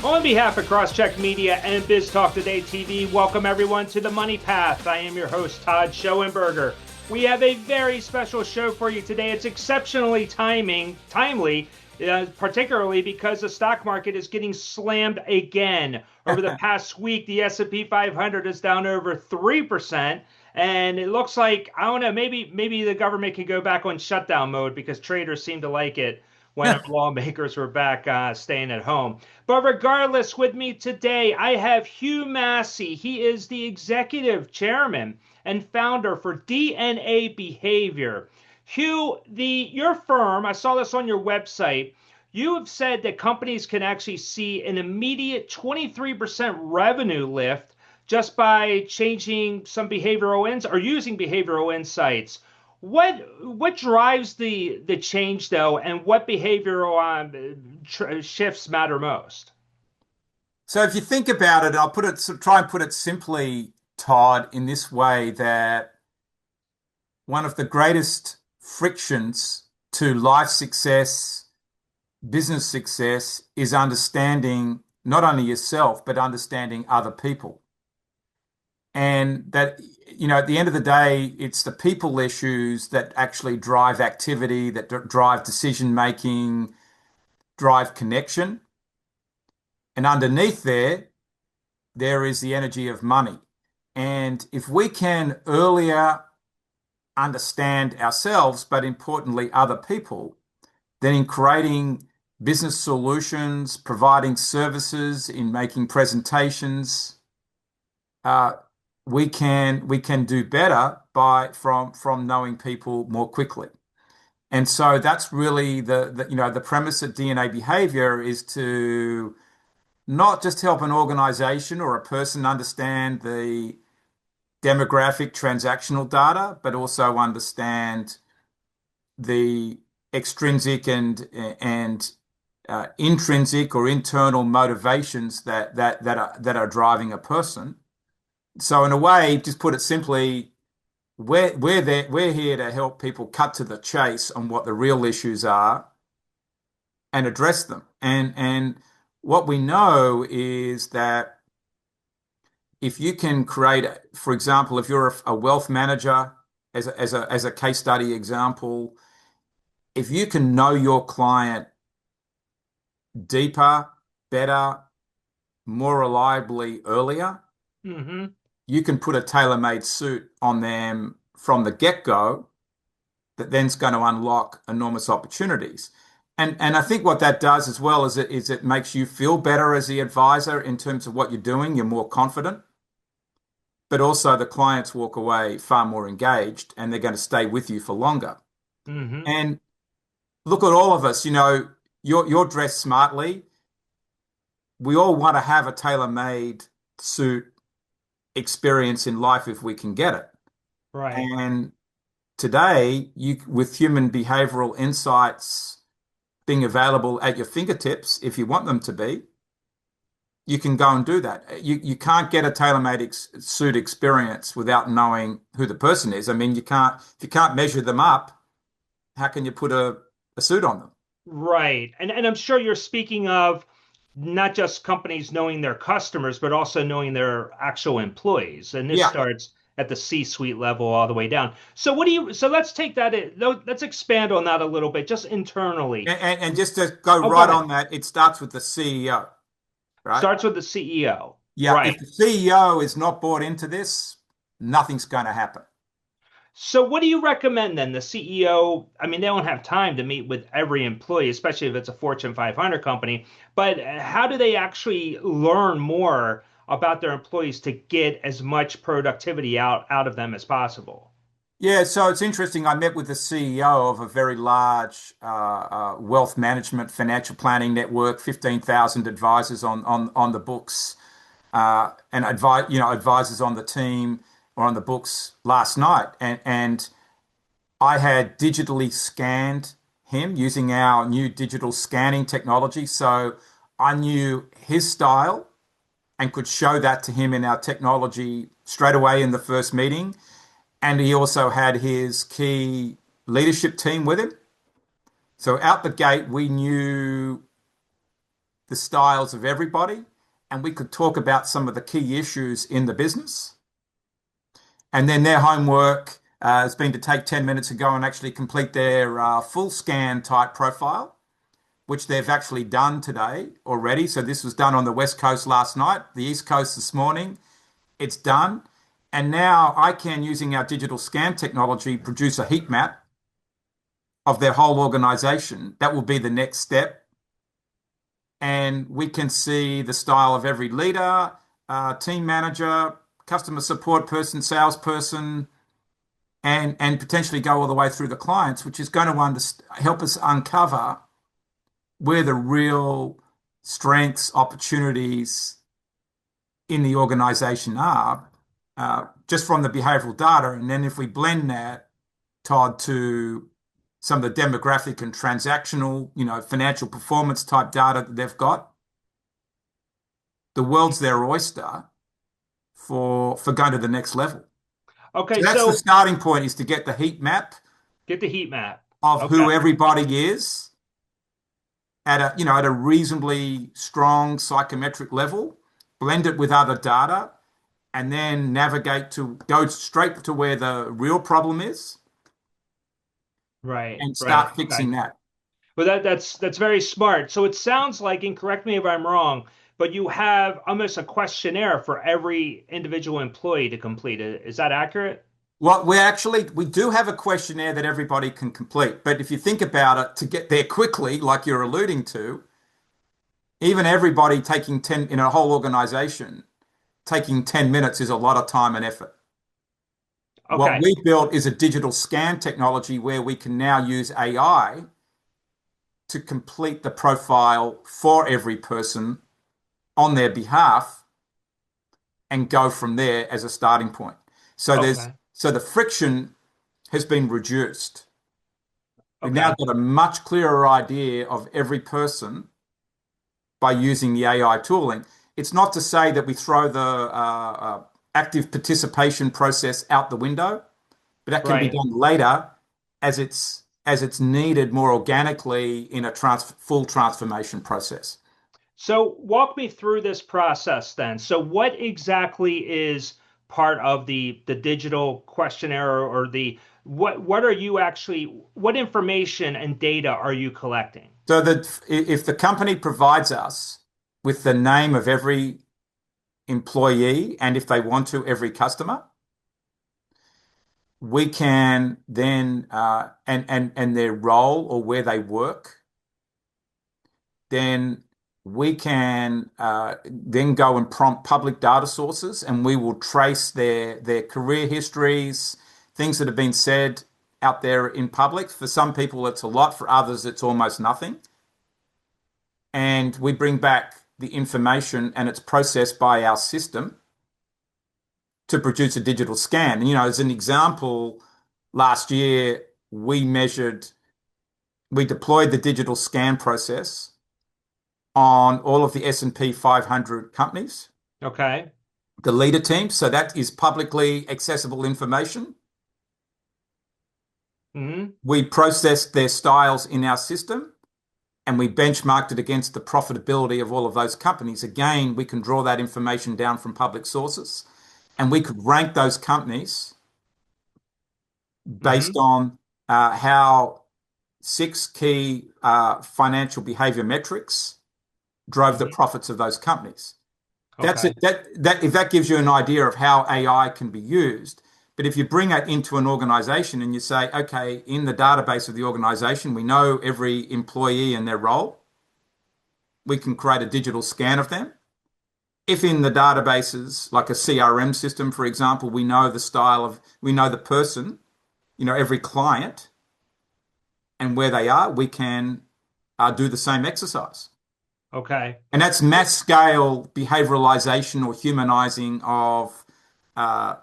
On behalf of CrossCheck Media and Biz Talk Today TV, welcome everyone to the Money Path. I am your host, Todd Schoenberger. We have a very special show for you today. It's exceptionally timely, particularly because the stock market is getting slammed again. Over the past week, the S&P 500 is down over 3%. And it looks like, I don't know, maybe the government can go back on shutdown mode because traders seem to like it when our lawmakers were back staying at home. But regardless, with me today, I have Hugh Massie. He is the executive chairman and founder for DNA Behavior. Hugh, your firm, I saw this on your website. You have said that companies can actually see an immediate 23% revenue lift just by changing some behavioral or using behavioral insights. What drives the change though, and what behavioral shifts matter most? So if you think about it, try and put it simply, Todd, in this way that one of the greatest frictions to life success, business success is understanding not only yourself, but understanding other people. And that, at the end of the day, it's the people issues that actually drive activity, that drive decision making, drive connection. And underneath there is the energy of money. And if we can earlier understand ourselves, but importantly, other people, then in creating business solutions, providing services, in making presentations, we can do better from knowing people more quickly. And so that's really the premise of DNA behavior is to not just help an organization or a person understand the demographic transactional data, but also understand the extrinsic and intrinsic or internal motivations that are driving a person. So in a way, just put it simply, we're here to help people cut to the chase on what the real issues are and address them. And what we know is that if you can create, for example, if you're a wealth manager, as a case study example, if you can know your client deeper, better, more reliably earlier, Mm-hmm. you can put a tailor-made suit on them from the get-go that then's going to unlock enormous opportunities. And I think what that does as well is it makes you feel better as the advisor in terms of what you're doing. You're more confident, but also the clients walk away far more engaged and they're going to stay with you for longer. Mm-hmm. And look at all of us, you're dressed smartly. We all want to have a tailor-made suit experience in life if we can get it. Right. And today, with human behavioral insights being available at your fingertips, if you want them to be, you can go and do that. You can't get a tailor-made suit experience without knowing who the person is. I mean, if you can't measure them up, how can you put a suit on them? Right. And I'm sure you're speaking of not just companies knowing their customers, but also knowing their actual employees. And this Yeah. starts at the C-suite level all the way down. So let's take that let's expand on that a little bit, just internally. And just to go Oh, go right ahead. on that, it starts with the CEO, right? Starts with the CEO. Yeah. If Right. the CEO is not bought into this, nothing's going to happen. So what do you recommend then? The CEO, I mean, they don't have time to meet with every employee, especially if it's a Fortune 500 company, but how do they actually learn more about their employees to get as much productivity out of them as possible? Yeah, so it's interesting. I met with the CEO of a very large wealth management financial planning network, 15,000 advisors on the books, and advisors on the team or on the books last night. And I had digitally scanned him using our new digital scanning technology. So I knew his style and could show that to him in our technology straight away in the first meeting. And he also had his key leadership team with him. So out the gate, we knew the styles of everybody, and we could talk about some of the key issues in the business. And then their homework has been to take 10 minutes to go and actually complete their full scan type profile, which they've actually done today already. So this was done on the West Coast last night, the East Coast this morning. It's done. And now I can, using our digital scan technology, produce a heat map of their whole organization. That will be the next step. And we can see the style of every leader, team manager, customer support person, salesperson, and potentially go all the way through the clients, which is going to help us uncover where the real strengths, opportunities in the organization are, just from the behavioral data. And then if we blend that, Todd, to some of the demographic and transactional, financial performance type data that they've got, the world's their oyster for going to the next level. Okay, So that's the so starting point, is to get the heat map get the heat map. of Okay. who everybody is at a reasonably strong psychometric level, blend it with other data, and then go straight to where the real problem is Right, and right. start fixing Okay. that. Well, that's very smart. So it sounds like, and correct me if I'm wrong, but you have almost a questionnaire for every individual employee to complete it. Is that accurate? Well, we do have a questionnaire that everybody can complete. But if you think about it, to get there quickly, like you're alluding to, even everybody taking 10 in a whole organization, taking 10 minutes is a lot of time and effort. What Okay. we built is a digital scan technology where we can now use AI to complete the profile for every person on their behalf and go from there as a starting point. Okay. So the friction has been reduced. We've now Okay. got a much clearer idea of every person by using the AI tooling. It's not to say that we throw the active participation process out the window, but that can be Right. done later as it's needed more organically in a full transformation process. So walk me through this process then. So what exactly is part of the digital questionnaire, or the what are you actually, what information and data are you collecting? So that if the company provides us with the name of every employee, and if they want to, every customer, we can then and their role or where they work, then we can then go and prompt public data sources, and we will trace their career histories, things that have been said out there in public. For some people, it's a lot. For others, it's almost nothing. And we bring back the information, and it's processed by our system to produce a digital scan. As an example, last year we deployed the digital scan process on all of the S&P 500 companies, Okay. the leader teams. So that is publicly accessible information. Hmm. We processed their styles in our system, and we benchmarked it against the profitability of all of those companies. Again, we can draw that information down from public sources, and we could rank those companies based Hmm. on how six key financial behavior metrics drove the Hmm. profits of those companies. That's Okay. it. If that gives you an idea of how AI can be used. But if you bring it into an organization and you say, okay, in the database of the organization, we know every employee and their role, we can create a digital scan of them. If in the databases, like a CRM system, for example, we know the person, every client and where they are, we can do the same exercise. Okay. And that's mass scale behavioralization or humanizing of uh,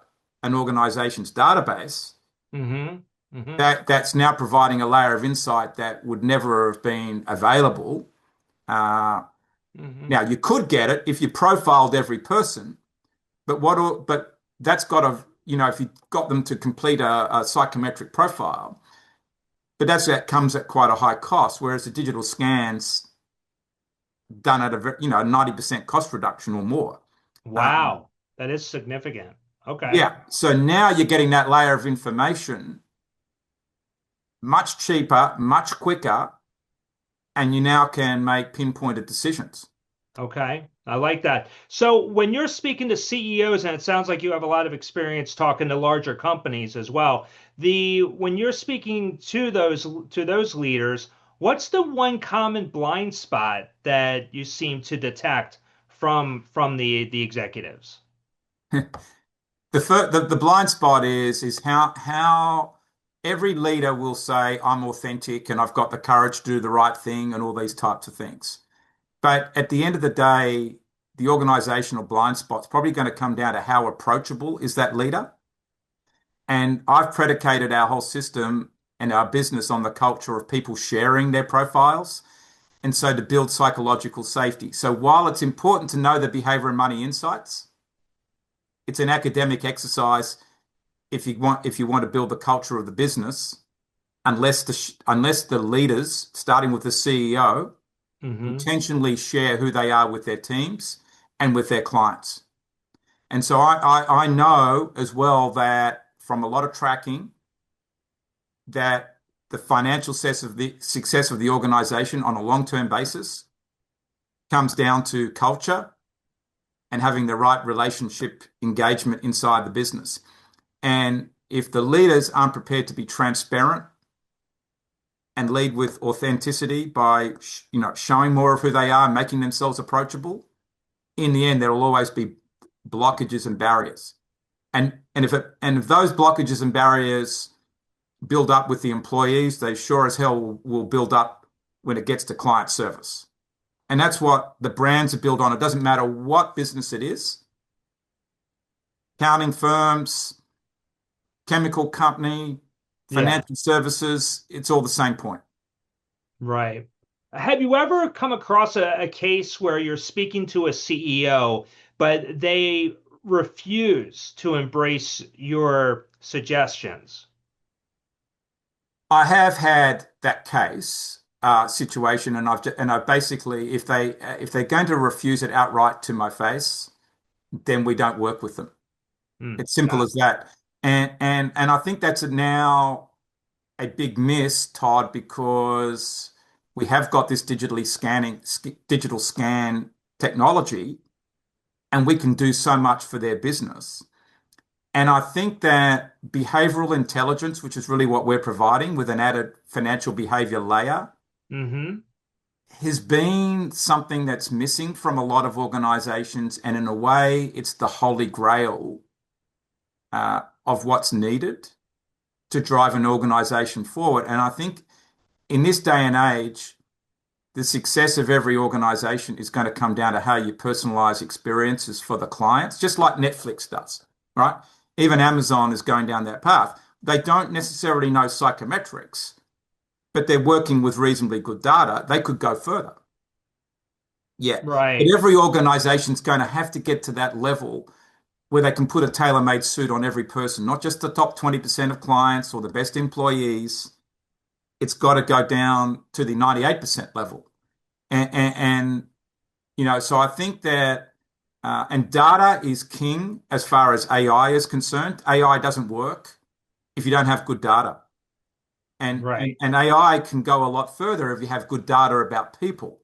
an organization's database. Hmm. Hmm. That's now providing a layer of insight that would never have been available. Uh, Hmm. Now you could get it if you profiled every person, but that's got to, if you got them to complete a psychometric profile, but that comes at quite a high cost. Whereas the digital scans done at 90% cost reduction or more. Um, Wow, that is significant. Okay. yeah. So now you're getting that layer of information much cheaper, much quicker, and you now can make pinpointed decisions. Okay. I like that. So when you're speaking to CEOs, and it sounds like you have a lot of experience talking to larger companies as well, the when you're speaking to those leaders, what's the one common blind spot that you seem to detect from the executives? The blind spot is how every leader will say, I'm authentic and I've got the courage to do the right thing and all these types of things. But at the end of the day, the organizational blind spot's probably going to come down to how approachable is that leader. And I've predicated our whole system and our business on the culture of people sharing their profiles. And so to build psychological safety. So while it's important to know the behavior and money insights, it's an academic exercise if you want to build the culture of the business, unless the leaders, starting with the CEO, Hmm. intentionally share who they are with their teams and with their clients. And so I know as well that from a lot of tracking that the financial success of the organization on a long-term basis comes down to culture and having the right relationship engagement inside the business. And if the leaders aren't prepared to be transparent and lead with authenticity by showing more of who they are, making themselves approachable, in the end there will always be blockages and barriers. And if those blockages and barriers build up with the employees, they sure as hell will build up when it gets to client service. And that's what the brands are built on. It doesn't matter what business it is, accounting firms, chemical company, Yeah. financial services, it's all the same point. Right. Have you ever come across a case where you're speaking to a CEO, but they refuse to embrace your suggestions? I have had that case situation, and I've basically, if they're going to refuse it outright to my face, then we don't work with them. Hmm, It's simple got as that. And I think that's now a big miss, Todd, because we have got this digital scan technology, and we can do so much for their business. And I think that behavioral intelligence, which is really what we're providing with an added financial behavior layer, Mm-hmm. has been something that's missing from a lot of organizations. And in a way, it's the holy grail of what's needed to drive an organization forward. And I think in this day and age, the success of every organization is going to come down to how you personalize experiences for the clients, just like Netflix does, right? Even Amazon is going down that path. They don't necessarily know psychometrics, but they're working with reasonably good data. They could go further. Yeah. But Right. every organization's going to have to get to that level where they can put a tailor-made suit on every person, not just the top 20% of clients or the best employees. It's got to go down to the 98% level. And so I think that, and data is king as far as AI is concerned. AI doesn't work if you don't have good data. Right. And AI can go a lot further if you have good data about people.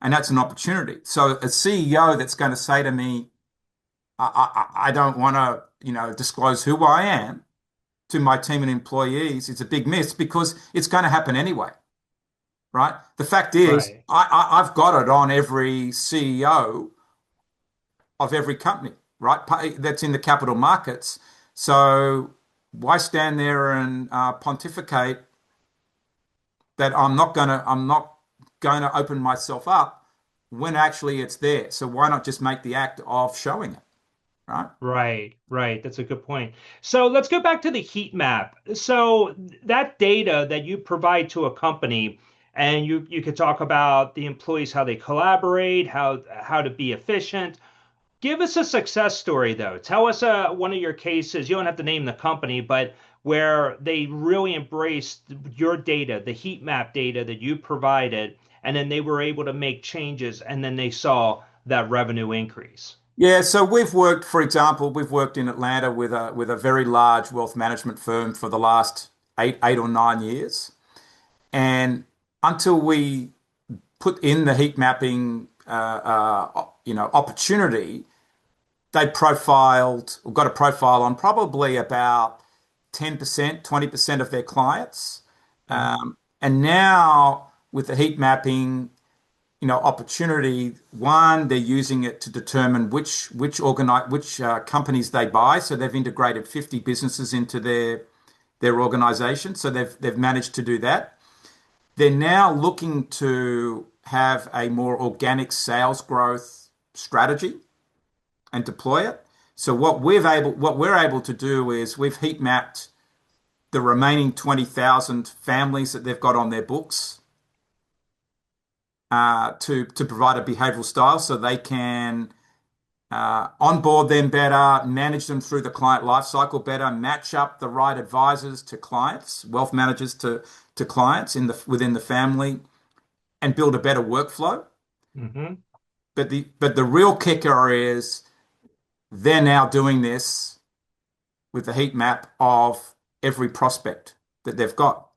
And that's an opportunity. So a CEO that's going to say to me, I don't want to, disclose who I am to my team and employees, it's a big miss because it's going to happen anyway, right? The fact is, Right. I've got it on every CEO of every company, right? That's in the capital markets. So why stand there and pontificate that I'm not going to open myself up when actually it's there. So why not just make the act of showing it, right? Right, right. That's a good point. So let's go back to the heat map. So that data that you provide to a company, and you could talk about the employees, how they collaborate, how to be efficient. Give us a success story though. Tell us one of your cases. You don't have to name the company, but where they really embraced your data, the heat map data that you provided, and then they were able to make changes, and then they saw that revenue increase. Yeah, so we've worked, for example, we've worked in Atlanta with a very large wealth management firm for the last 8 or 9 years. And until we put in the heat mapping opportunity, they profiled or got a profile on probably about 10%, 20% of their clients. Mhm. And now with the heat mapping, opportunity, one, they're using it to determine which companies they buy. So they've integrated 50 businesses into their organization. So they've managed to do that. They're now looking to have a more organic sales growth strategy and deploy it. So what we're able to do is we've heat mapped the remaining 20,000 families that they've got on their books to provide a behavioral style so they can onboard them better, manage them through the client lifecycle better, match up the right advisors to clients, wealth managers to clients within the family, and build a better workflow. Hmm. But the real kicker is they're now doing this with the heat map of every prospect that they've got.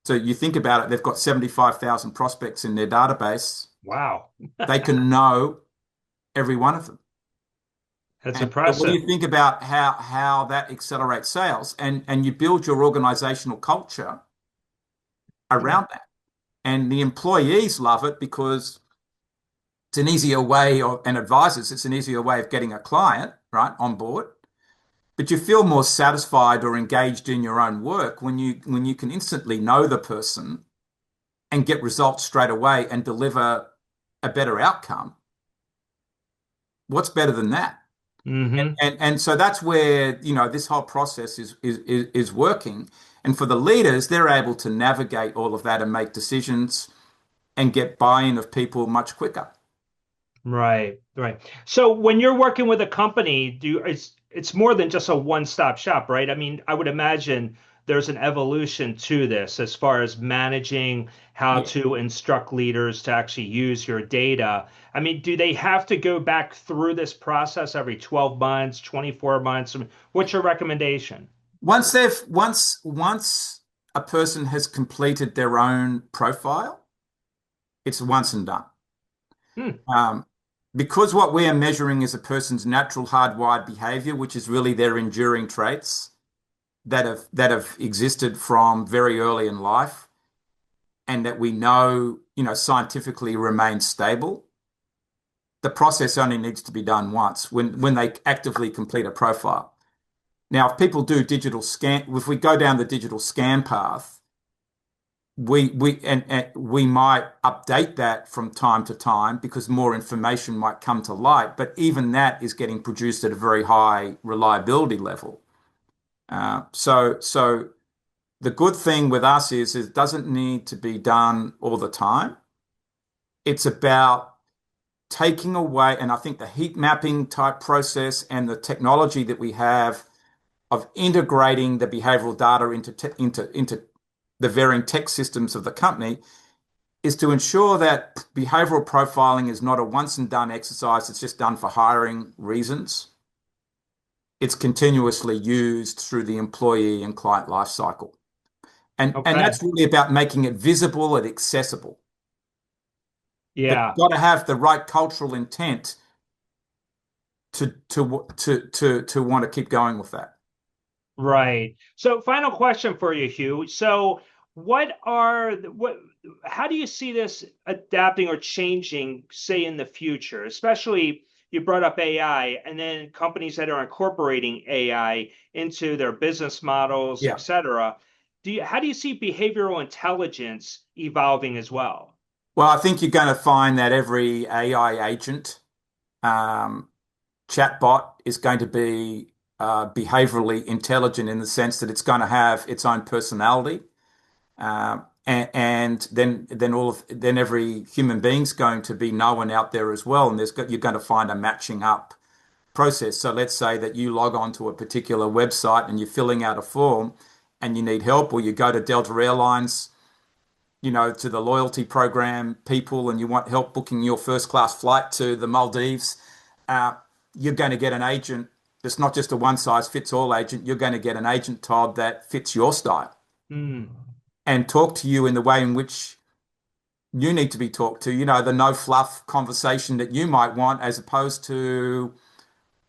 So you think about it, they've got 75,000 prospects in their database. Wow, They can know every one of them. that's And so when impressive. you think about how that accelerates sales and you build your organizational culture around that, and the employees love it because it's an easier way of, and advisors, it's an easier way of getting a client, right, on board. But you feel more satisfied or engaged in your own work when you can instantly know the person and get results straight away and deliver a better outcome. What's better than that? Hmm. And so that's where, this whole process is working. And for the leaders, they're able to navigate all of that and make decisions and get buy-in of people much quicker. Right, right. So when you're working with a company, it's more than just a one-stop shop, right? I mean, I would imagine there's an evolution to this as far as managing how Yeah. to instruct leaders to actually use your data. I mean, do they have to go back through this process every 12 months, 24 months? I mean, what's your recommendation? Once a person has completed their own profile, it's once and done. Hmm. Um, because what we are measuring is a person's natural hardwired behavior, which is really their enduring traits that have existed from very early in life and that we know, scientifically remain stable. The process only needs to be done once when they actively complete a profile. Now, if people do digital scan, if we go down the digital scan path, and we might update that from time to time because more information might come to light, but even that is getting produced at a very high reliability level. So the good thing with us is it doesn't need to be done all the time. It's about taking away, and I think the heat mapping type process and the technology that we have of integrating the behavioral data into the varying tech systems of the company is to ensure that behavioral profiling is not a once and done exercise. It's just done for hiring reasons. It's continuously used through the employee and client life cycle. And Okay. that's really about making it visible and accessible. But Yeah. you've got to have the right cultural intent to want to keep going with that. Right. So, final question for you, Hugh. So, what how do you see this adapting or changing, say, in the future? Especially you brought up AI and then companies that are incorporating AI into their business models, et Yeah. cetera. How do you see behavioral intelligence evolving as well? Well, I think you're going to find that every AI agent, um, chatbot is going to be behaviorally intelligent in the sense that it's going to have its own personality. And then every human being's going to be known out there as well. And you're going to find a matching up process. So let's say that you log on to a particular website and you're filling out a form and you need help, or you go to Delta Airlines, to the loyalty program people and you want help booking your first class flight to the Maldives, uh, you're going to get an agent. It's not just a one size fits all agent. You're going to get an agent, Todd, that fits your style Mm. and talk to you in the way in which you need to be talked to, the no fluff conversation that you might want, as opposed to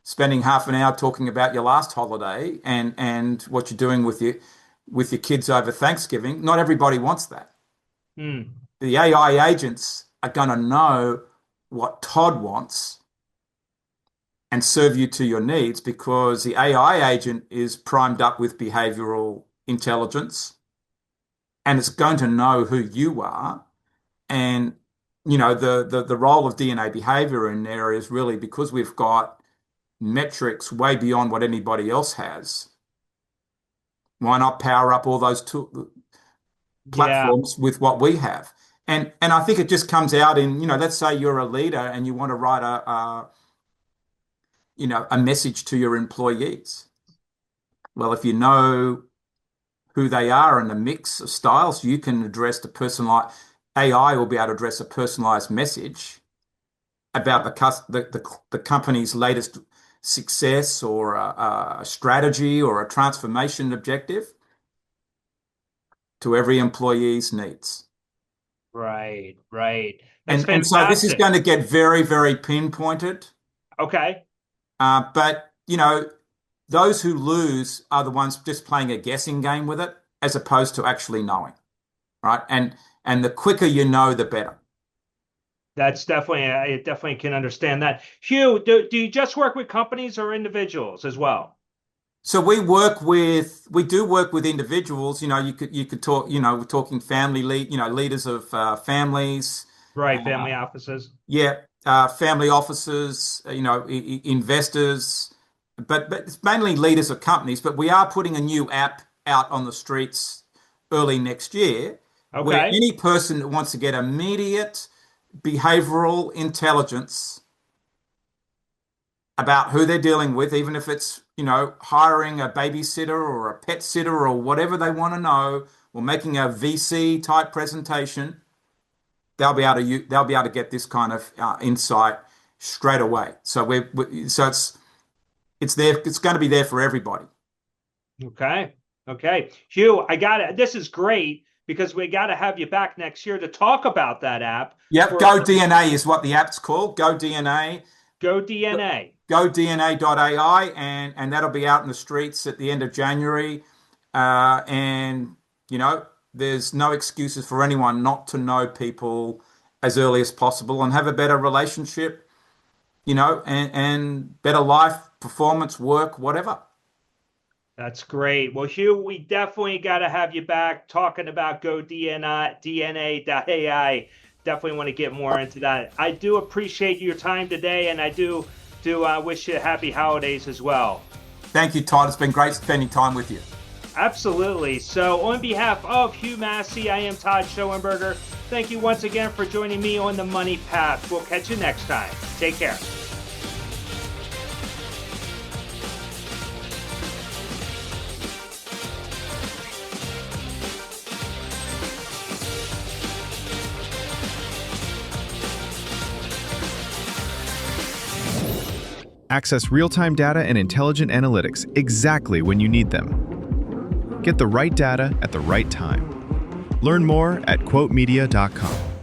spending half an hour talking about your last holiday and what you're doing with your kids over Thanksgiving. Not everybody wants that. Mm. The AI agents are going to know what Todd wants and serve you to your needs because the AI agent is primed up with behavioral intelligence and it's going to know who you are. And the role of DNA behavior in there is really because we've got metrics way beyond what anybody else has. Why not power up all those Yeah. platforms with what we have? And I think it just comes out in, let's say you're a leader and you want to write a message to your employees. Well, if you know who they are and a mix of styles, you can address AI will be able to address a personalized message about the company's latest success or a strategy or a transformation objective to every employee's needs. Right. Right. That's And so this is fantastic. going to get very, very pinpointed. Okay. But, those who lose are the ones just playing a guessing game with it as opposed to actually knowing, right? And the quicker you know, the better. That's definitely, I definitely can understand that. Hugh, do you just work with companies or individuals as well? So we do work with individuals. You could talk. We're talking family leaders of families. Right. Uh, Family offices. yeah, family offices. Investors, but it's mainly leaders of companies. But we are putting a new app out on the streets early next year, where Okay. any person that wants to get immediate behavioral intelligence about who they're dealing with, even if it's, hiring a babysitter or a pet sitter or whatever they want to know, or making a VC type presentation, they'll be able to get this kind of insight straight away. So it's there. It's going to be there for everybody. Okay. Okay. Hugh, I got it. This is great because we got to have you back next year to talk about that app Yep, for GoDNA is what the app's called. GoDNA, GoDNA. GoDNA.AI, and that'll be out in the streets at the end of January. And there's no excuses for anyone not to know people as early as possible and have a better relationship, and better life, performance, work, whatever. That's great. Well, Hugh, we definitely got to have you back talking about GoDNA.AI. Definitely want to get more into that. I do appreciate your time today, and I do wish you happy holidays as well. Thank you, Todd. It's been great spending time with you. Absolutely. So, on behalf of Hugh Massie, I am Todd Schoenberger. Thank you once again for joining me on the Money Path. We'll catch you next time. Take care. Access real-time data and intelligent analytics exactly when you need them. Get the right data at the right time. Learn more at quotemedia.com.